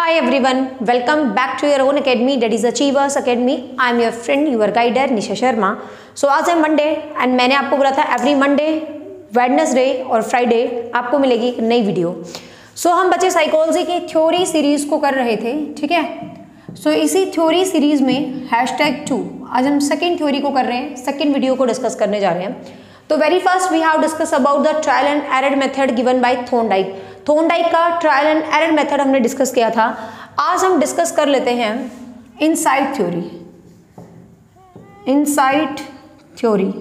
Hi everyone, welcome back to your own academy, that is Achievers Academy. I am your friend, your guider Nisha Sharma. So आज है Monday and मैंने आपको बोला था every Monday, Wednesday और Friday आपको मिलेगी एक नई वीडियो. सो हम बच्चे साइकोलॉजी की थ्योरी सीरीज को कर रहे थे, ठीक है. सो इसी थ्योरी सीरीज में #2 आज हम सेकेंड थ्योरी को कर रहे हैं, सेकेंड वीडियो को डिस्कस करने जा रहे हैं. तो very first we have discuss about the trial and error method given by Thorndike. Thorndike का ट्रायल एंड एरर मेथड हमने डिस्कस किया था. आज हम डिस्कस कर लेते हैं इनसाइट थ्योरी. इनसाइट थ्योरी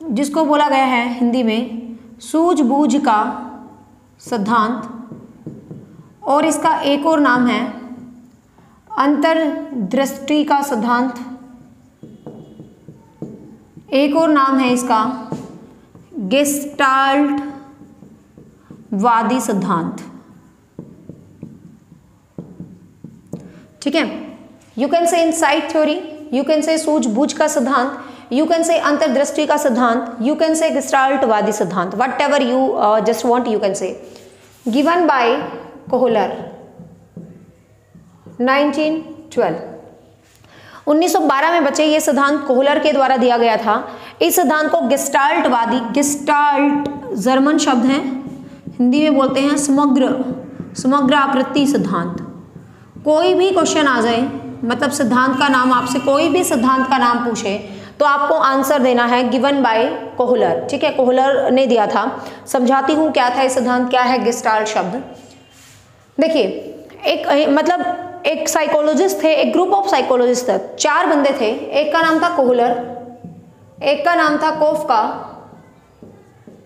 जिसको बोला गया है हिंदी में सूझबूझ का सिद्धांत, और इसका एक और नाम है अंतर्दृष्टि का सिद्धांत. एक और नाम है इसका गेस्टाल्ट वादी सिद्धांत. ठीक है, you can say insight theory, you can say सूझबूझ का सिद्धांत, यू कैन से अंतर्दृष्टि का सिद्धांत, यू कैन से गेस्टाल्ट वादी सिद्धांत, what ever you just want you can say. Given by Kohler 1912. 1912 में बच्चे ये सिद्धांत कोहलर के द्वारा दिया गया था. इस सिद्धांत को गेस्टाल्ट वादी, गेस्टाल्ट जर्मन शब्द है, हिंदी में बोलते हैं समग्र आकृति सिद्धांत. कोई भी क्वेश्चन आ जाए, मतलब सिद्धांत का नाम, आपसे कोई भी सिद्धांत का नाम पूछे तो आपको आंसर देना है गिवन बाय कोहलर. ठीक है, कोहलर ने दिया था. समझाती हूँ क्या था ये सिद्धांत, क्या है गेस्टाल्ट शब्द. देखिए, एक साइकोलॉजिस्ट थे, एक ग्रुप ऑफ साइकोलॉजिस्ट थे, 4 बंदे थे. एक का नाम था कोहलर, एक का नाम था कोफका,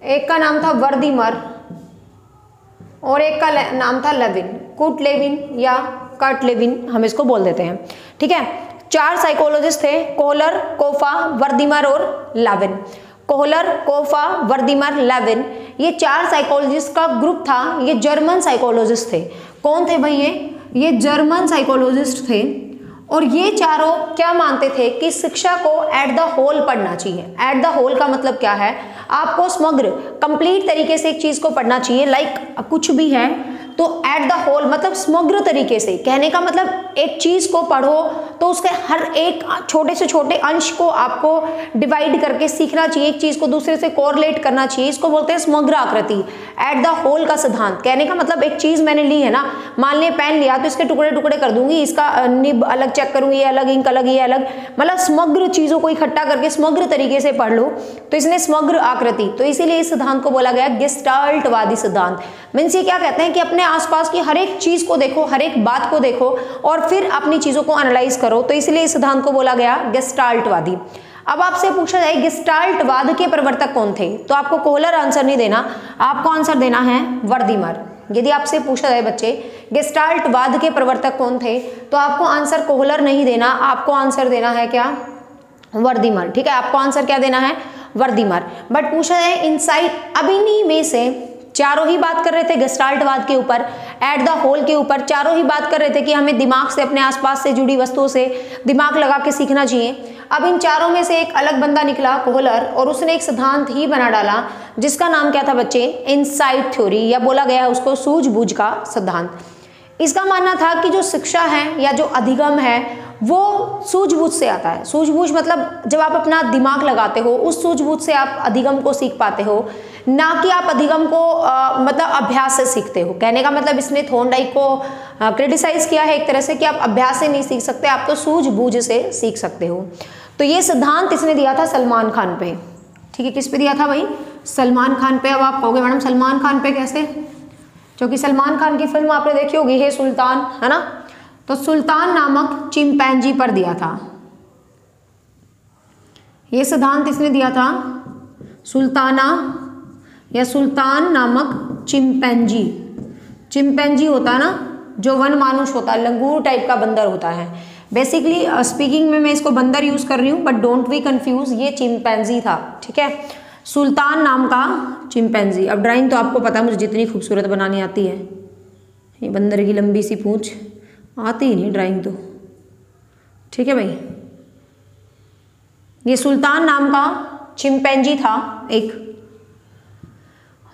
एक का नाम था वर्दीमर और एक का नाम था लेविन, कूट लेविन या कर्ट लेविन हम इसको बोल देते हैं. ठीक है, 4 साइकोलॉजिस्ट थे, कोहलर, कोफा, वर्दीमर और लेविन. कोहलर, कोफा, वर्दीमर, लेविन, ये 4 साइकोलॉजिस्ट का ग्रुप था. ये जर्मन साइकोलॉजिस्ट थे. कौन थे भाई ये जर्मन साइकोलॉजिस्ट थे. और ये चारों क्या मानते थे कि शिक्षा को एट द होल पढ़ना चाहिए. एट द होल का मतलब क्या है, आपको समग्र कंप्लीट तरीके से एक चीज को पढ़ना चाहिए. लाइक कुछ भी है तो एट द होल मतलब समग्र तरीके से. कहने का मतलब एक चीज को पढ़ो तो उसके हर एक छोटे से छोटे अंश को आपको डिवाइड करके सीखना चाहिए, एक चीज को दूसरे से कोरिलेट करना चाहिए. इसको बोलते हैं समग्र आकृति, एट द होल का सिद्धांत. कहने का मतलब एक चीज मैंने ली है ना, मान लिया पेन लिया तो इसके टुकड़े टुकड़े कर दूंगी, इसका निब अलग चेक करूंगी, ये अलग, इंक अलग, ये अलग, मतलब समग्र चीजों को इकट्ठा करके समग्र तरीके से पढ़ लो तो इसने समग्र आकृति. तो इसीलिए इस सिद्धांत को बोला गया गेस्टाल्ट वादी सिद्धांत. मीन्स ये क्या कहते हैं कि अपने आसपास की हर एक चीज को देखो, हर एक बात को देखो और फिर अपनी चीजों को एनालाइज करो. तो इसलिए इस सिद्धांत को बोला गया गेस्टाल्टवादी. अब आपसे पूछा जाए गेस्टाल्टवाद के प्रवर्तक कौन थे, तो आपको कोहलर आंसर नहीं देना, आपको आंसर देना है वर्दीमर. यदि आपसे पूछा जाए बच्चे गेस्टाल्टवाद के प्रवर्तक कौन थे, तो आपको आंसर कोहलर नहीं देना, आपको आंसर देना है क्या, वर्दीमर. ठीक है, आपको आंसर क्या देना है, वर्दीमर. बट पूछा जाए इनसाइट, अब इन्हीं में से चारों ही बात कर रहे थे गेस्टाल्टवाद के ऊपर, एट द होल के ऊपर. चारों ही बात कर रहे थे कि हमें दिमाग से, अपने आसपास से जुड़ी वस्तुओं से दिमाग लगा के सीखना चाहिए. अब इन चारों में से एक अलग बंदा निकला कोहलर, और उसने एक सिद्धांत ही बना डाला जिसका नाम क्या था बच्चे, इनसाइट थ्योरी, या बोला गया है उसको सूझबूझ का सिद्धांत. इसका मानना था कि जो शिक्षा है या जो अधिगम है वो सूझबूझ से आता है. सूझबूझ मतलब जब आप अपना दिमाग लगाते हो, उस सूझबूझ से आप अधिगम को सीख पाते हो, ना कि आप अधिगम को मतलब अभ्यास से सीखते हो. कहने का मतलब इसने थॉर्नडाइक को क्रिटिसाइज किया है एक तरह से कि आप अभ्यास से नहीं सीख सकते, आप तो सूझबूझ से सीख सकते हो. तो ये सिद्धांत इसने दिया था सलमान खान पे. ठीक है, किस पे दिया था भाई, सलमान खान पे. अब आप कहोगे मैडम सलमान खान पे कैसे, क्योंकि सलमान खान की फिल्म आपने देखी होगी है सुल्तान, है ना. तो सुल्तान नामक चिंपैंजी पर दिया था ये सिद्धांत. इसने दिया था सुल्ताना या सुल्तान नामक चिंपैंजी. चिंपैंजी होता है ना जो वन मानुष होता है, लंगूर टाइप का बंदर होता है. बेसिकली स्पीकिंग में मैं इसको बंदर यूज कर रही हूँ, बट डोंट बी कंफ्यूज, ये चिंपैंजी था. ठीक है, सुल्तान नाम का चिंपैंजी. अब ड्राइंग तो आपको पता है मुझे जितनी खूबसूरत बनानी आती है. ये बंदर की लंबी सी पूंछ, आती ही नहीं ड्राइंग तो. ठीक है भाई, ये सुल्तान नाम का चिंपैंजी था एक.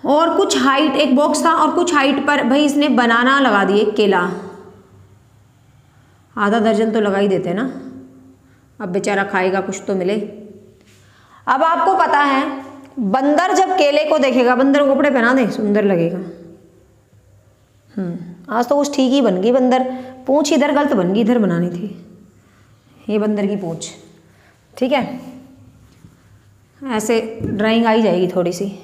और कुछ हाइट, एक बॉक्स था और कुछ हाइट पर भाई इसने बनाना लगा दिए, केला। आधा दर्जन तो लगा ही देते ना, अब बेचारा खाएगा कुछ तो मिले। अब आपको पता है बंदर जब केले को देखेगा, बंदर को कपड़े पहना दे, सुंदर लगेगा। आज तो कुछ ठीक ही बन गई बंदर, पूंछ इधर गलत बन गई, इधर बनानी थी, ये बंदर की पूंछ। ठीक है, ऐसे ड्राइंग आई जाएगी थोड़ी सी।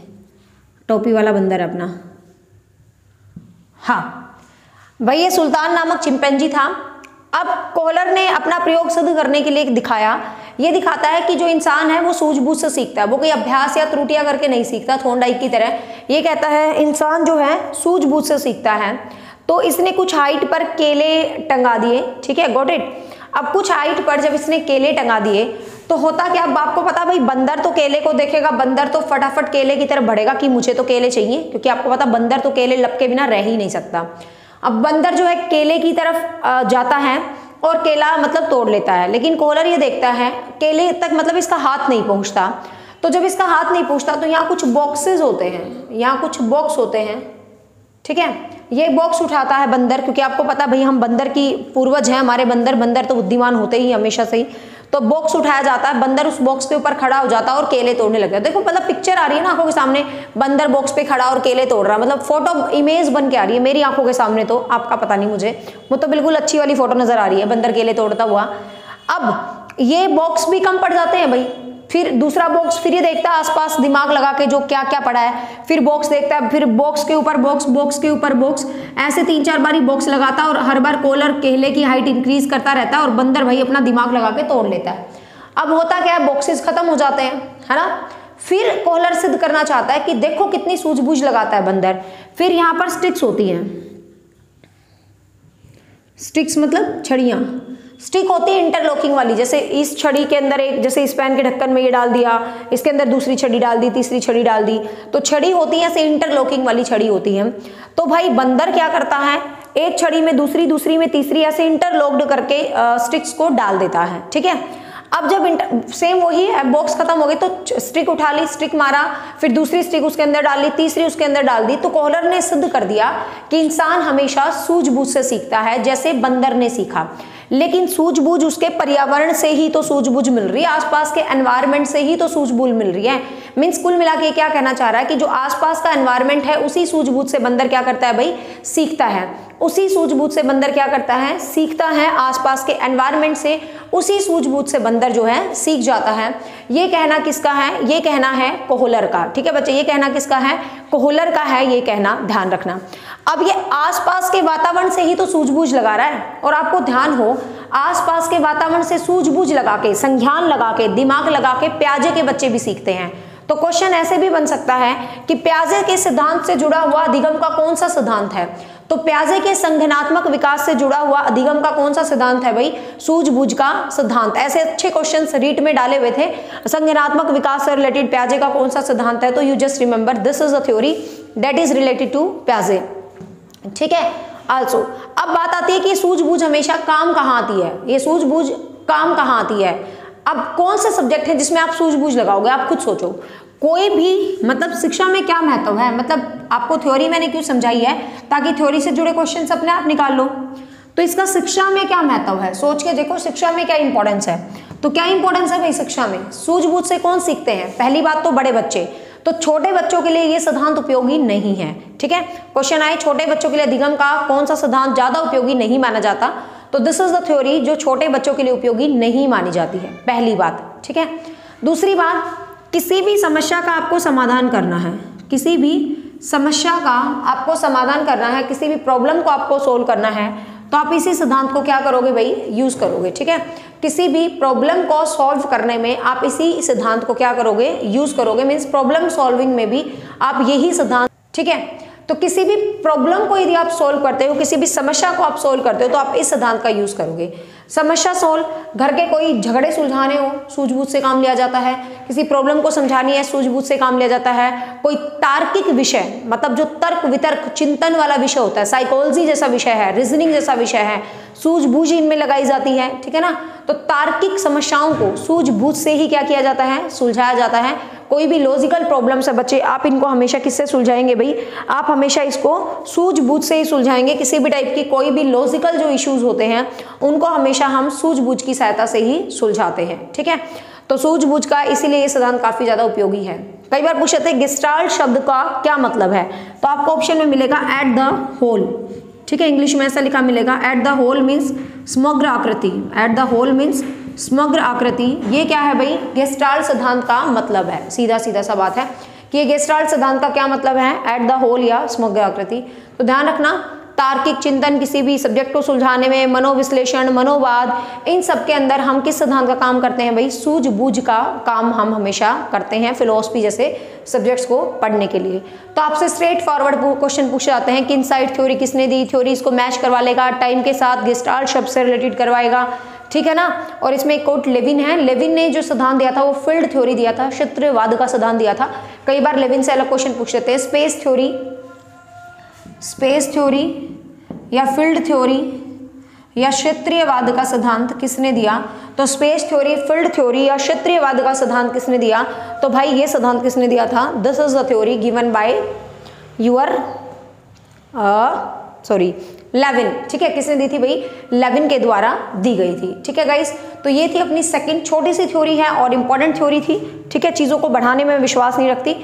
टोपी वाला बंदर अपना। हाँ भाई, ये सुल्तान नामक चिंपैंजी था। अब कोहलर ने अपना प्रयोग सिद्ध करने के लिए दिखाया, ये दिखाता है कि जो इंसान है वो सूझबूझ से सीखता है, वो कोई अभ्यास या त्रुटियां करके नहीं सीखता थोंडाइक की तरह। ये कहता है इंसान जो है सूझबूझ से सीखता है। तो इसने कुछ हाइट पर केले टंगा दिए, ठीक है, गॉट इट। अब कुछ हाइट पर जब इसने केले टंगा दिए तो होता क्या, अब आपको पता भाई बंदर तो केले को देखेगा, बंदर तो फटाफट केले की तरफ बढ़ेगा कि मुझे तो केले चाहिए, क्योंकि आपको पता बंदर तो केले लपके बिना रह ही नहीं सकता। अब बंदर जो है केले की तरफ जाता है और केला मतलब तोड़ लेता है, लेकिन कोहलर ये देखता है केले तक मतलब इसका हाथ नहीं पहुंचता। तो जब इसका हाथ नहीं पहुंचता तो यहाँ कुछ बॉक्सेस होते हैं, यहाँ कुछ बॉक्स होते हैं, ठीक है। ये बॉक्स उठाता है बंदर, क्योंकि आपको पता भाई हम बंदर की पूर्वज हैं, हमारे बंदर तो बुद्धिमान होते ही हमेशा से ही। तो बॉक्स उठाया जाता है, बंदर उस बॉक्स के ऊपर खड़ा हो जाता है और केले तोड़ने लगता है। देखो मतलब पिक्चर आ रही है ना आंखों के सामने, बंदर बॉक्स पे खड़ा और केले तोड़ रहा है, मतलब फोटो इमेज बन के आ रही है मेरी आंखों के सामने। तो आपका पता नहीं मुझे, वो तो बिल्कुल अच्छी वाली फोटो नजर आ रही है, बंदर केले तोड़ता हुआ। अब ये बॉक्स भी कम पड़ जाते हैं भाई, फिर दूसरा बॉक्स, फिर ये देखता है आसपास दिमाग लगा के जो क्या क्या पड़ा है, फिर बॉक्स देखता है, फिर बॉक्स के ऊपर बॉक्स, बॉक्स के ऊपर बॉक्स, ऐसे 3-4 बार ही बॉक्स लगाता है और हर बार कोहलर केले की हाइट इंक्रीज करता रहता है और बंदर भाई अपना दिमाग लगा के तोड़ लेता है। अब होता क्या है, बॉक्सेस खत्म हो जाते हैं, है ना। फिर कोहलर सिद्ध करना चाहता है कि देखो कितनी सूझबूझ लगाता है बंदर। फिर यहाँ पर स्टिक्स होती हैं, स्टिक्स मतलब छड़ियाँ। स्टिक होती है इंटरलॉकिंग वाली, जैसे इस छड़ी के अंदर एक, जैसे इस पेन के ढक्कन में ये डाल दिया, इसके अंदर दूसरी छड़ी डाल दी, तीसरी छड़ी डाल दी, तो छड़ी होती है ऐसे इंटरलॉकिंग वाली छड़ी होती है। तो भाई बंदर क्या करता है, एक छड़ी में दूसरी, दूसरी में तीसरी, ऐसे इंटरलॉक्ड करके स्टिक्स को डाल देता है, ठीक है। अब जब सेम वही है, बॉक्स खत्म हो गई तो स्टिक उठा ली, स्टिक मारा, फिर दूसरी स्टिक उसके अंदर डाल ली, तीसरी उसके अंदर डाल दी। तो कोहलर ने सिद्ध कर दिया कि इंसान हमेशा सूझबूझ से सीखता है, जैसे बंदर ने सीखा। लेकिन सूझबूझ उसके पर्यावरण से ही तो सूझबूझ मिल रही है, आसपास के एनवायरनमेंट से ही तो सूझबूझ मिल रही है। मीन्स कुल मिला के क्या कहना चाह रहा है कि जो आसपास का एनवायरनमेंट है उसी सूझबूझ से बंदर क्या करता है भाई, सीखता है। उसी सूझबूझ से बंदर क्या करता है, सीखता है, आसपास के एनवायरनमेंट से उसी सूझबूझ से बंदर जो है सीख जाता है। ये कहना किसका है, ये कहना है कोहलर का, ठीक है बच्चे, ये कहना किसका है, कोहलर का है, ये कहना ध्यान रखना। अब ये आसपास के वातावरण से ही तो सूझबूझ लगा रहा है, और आपको ध्यान हो आसपास के वातावरण से सूझबूझ लगा के, संज्ञान लगा के, दिमाग लगा के प्याजे के बच्चे भी सीखते हैं। तो क्वेश्चन ऐसे भी बन सकता है कि प्याजे के सिद्धांत से जुड़ा हुआ अधिगम का कौन सा सिद्धांत है, तो प्याजे के संज्ञानात्मक विकास से जुड़ा हुआ अधिगम का कौन सा सिद्धांत है भाई, सूझबूझ का सिद्धांत। ऐसे अच्छे क्वेश्चंस रीट में डाले हुए थे, संज्ञानात्मक विकास से रिलेटेड प्याजे का कौन सा सिद्धांत है, तो you just remember this is a theory that is related to प्याजे, ठीक है। आल्सो अब बात आती है कि सूझबूझ हमेशा काम कहाँ आती है, ये सूझबूझ काम कहाँ आती है। अब कौन सा सब्जेक्ट है जिसमें आप सूझबूझ लगाओगे, आप खुद सोचो। कोई भी मतलब शिक्षा में क्या महत्व है, मतलब आपको थ्योरी मैंने क्यों समझाई है, ताकि थ्योरी से जुड़े क्वेश्चंस अपने आप निकाल लो। तो इसका शिक्षा में क्या महत्व है, सोच के देखो शिक्षा में क्या इंपॉर्टेंस है। तो क्या इंपॉर्टेंस है भाई शिक्षा में, सूझबूझ से कौन सीखते हैं, पहली बात तो बड़े बच्चे, तो छोटे बच्चों के लिए ये सिद्धांत उपयोगी नहीं है, ठीक है। क्वेश्चन आए छोटे बच्चों के लिए अधिगम का कौन सा सिद्धांत ज्यादा उपयोगी नहीं माना जाता, तो दिस इज द थ्योरी जो छोटे बच्चों के लिए उपयोगी नहीं मानी जाती है, पहली बात, ठीक है। दूसरी बात, किसी भी समस्या का आपको समाधान करना है, किसी भी समस्या का आपको समाधान करना है, किसी भी प्रॉब्लम को आपको सोल्व करना है, तो आप इसी सिद्धांत को क्या करोगे भाई, यूज करोगे, ठीक है। किसी भी प्रॉब्लम को सॉल्व करने में आप इसी सिद्धांत को क्या करोगे, यूज करोगे। मीन्स प्रॉब्लम सॉल्विंग में भी आप यही सिद्धांत, ठीक है। तो किसी भी प्रॉब्लम को यदि आप सोल्व करते हो, किसी भी समस्या को आप सोल्व करते हो, तो आप इस सिद्धांत का यूज करोगे। समस्या सोल्व, घर के कोई झगड़े सुलझाने हो, सूझबूझ से काम लिया जाता है। किसी प्रॉब्लम को समझानी है, सूझबूझ से काम लिया जाता है। कोई तार्किक विषय, मतलब जो तर्क वितर्क चिंतन वाला विषय होता है, साइकोलॉजी जैसा विषय है, रीजनिंग जैसा विषय है, सूझबूझ इनमें लगाई जाती है, ठीक है ना। तो तार्किक समस्याओं को सूझबूझ से ही क्या किया जाता है, सुलझाया जाता है। कोई भी लॉजिकल प्रॉब्लम्स है बच्चे, आप इनको हमेशा किससे सुलझाएंगे भाई, आप हमेशा इसको सूझबूझ से ही सुलझाएंगे। किसी भी टाइप की कोई भी लॉजिकल जो इश्यूज होते हैं उनको हमेशा हम सूझबूझ की सहायता से ही सुलझाते हैं, ठीक है। तो सूझबूझ का इसीलिए ये सिद्धांत काफी ज्यादा उपयोगी है। कई बार पूछते हैं गेस्टाल्ट शब्द का क्या मतलब है, तो आपको ऑप्शन में मिलेगा एट द होल, ठीक है। इंग्लिश में ऐसा लिखा मिलेगा, एट द होल मीन्स समग्र आकृति, एट द होल मीन्स समग्र आकृति। ये क्या है भाई, गेस्टाल्ट सिद्धांत का मतलब है। सीधा सीधा सा बात है कि ये गेस्टाल्ट सिद्धांत का क्या मतलब है, एट द होल या समग्र आकृति। तो ध्यान रखना, तार्किक चिंतन, किसी भी सब्जेक्ट को सुलझाने में, मनोविश्लेषण, मनोवाद, इन सब के अंदर हम किस सिद्धांत का काम करते हैं भाई, सूझबूझ का काम हम हमेशा करते हैं फिलोसफी जैसे सब्जेक्ट्स को पढ़ने के लिए। तो आपसे स्ट्रेट फॉरवर्ड क्वेश्चन पूछे जाते हैं कि इनसाइट थ्योरी किसने दी, थ्योरी इसको मैच करवा लेगा, टाइम के साथ गेस्टाल्ट शब्द से रिलेटेड करवाएगा, ठीक है ना। और इसमें एक कोट लेविन है, लेविन ने जो सिद्धांत दिया था वो फील्ड थ्योरी दिया था, क्षेत्रवाद का सिद्धांत दिया था। कई बार लेविन से अलग क्वेश्चन पूछ लेते हैं, स्पेस थ्योरी या फील्ड थ्योरी या क्षेत्रीयवाद का सिद्धांत किसने दिया, तो स्पेस थ्योरी, फील्ड थ्योरी या क्षेत्रीयवाद का सिद्धांत किसने दिया, तो भाई ये सिद्धांत किसने दिया था, this is the theory given by यूर लेविन, ठीक है। किसने दी थी भाई, लेविन के द्वारा दी गई थी, ठीक है गाइस। तो ये थी अपनी सेकंड छोटी सी थ्योरी है और इंपॉर्टेंट थ्योरी थी, ठीक है। चीज़ों को बढ़ाने में विश्वास नहीं रखती,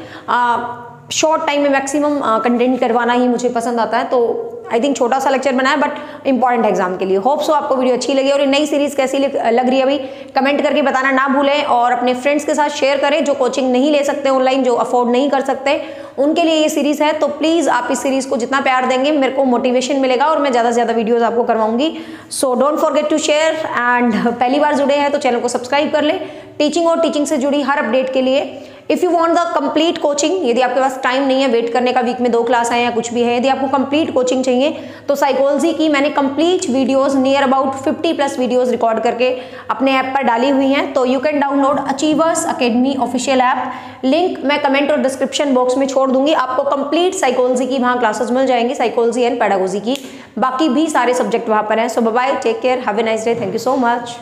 शॉर्ट टाइम में मैक्सिमम कंटेंट करवाना ही मुझे पसंद आता है। तो आई थिंक छोटा सा लेक्चर बनाया बट इंपॉर्टेंट एग्जाम के लिए। होप सो आपको वीडियो अच्छी लगी और ये नई सीरीज कैसी लग रही है भाई कमेंट करके बताना ना भूलें, और अपने फ्रेंड्स के साथ शेयर करें जो कोचिंग नहीं ले सकते ऑनलाइन, जो अफोर्ड नहीं कर सकते, उनके लिए ये सीरीज है। तो प्लीज़ आप इस सीरीज को जितना प्यार देंगे मेरे को मोटिवेशन मिलेगा और मैं ज़्यादा से ज़्यादा वीडियोज़ आपको करवाऊंगी। So don't forget to share and पहली बार जुड़े हैं तो चैनल को सब्सक्राइब कर ले टीचिंग और टीचिंग से जुड़ी हर अपडेट के लिए। If you want the complete coaching, यदि आपके पास टाइम नहीं है वेट करने का, वीक में 2 क्लास है या कुछ भी है, यदि आपको कंप्लीट कोचिंग चाहिए तो साइकोलॉजी की मैंने complete videos near about 50+ videos record करके अपने ऐप पर डाली हुई हैं। तो you can download achievers academy official app, link मैं कमेंट और डिस्क्रिप्शन बॉक्स में छोड़ दूंगी। आपको कंप्लीट साइकोलॉजी की वहाँ क्लासेस मिल जाएंगी, साइकोलॉजी एंड पेडागोजी की, बाकी भी सारे सब्जेक्ट वहाँ पर हैं। So bye bye, take care, have a nice day, thank you so much.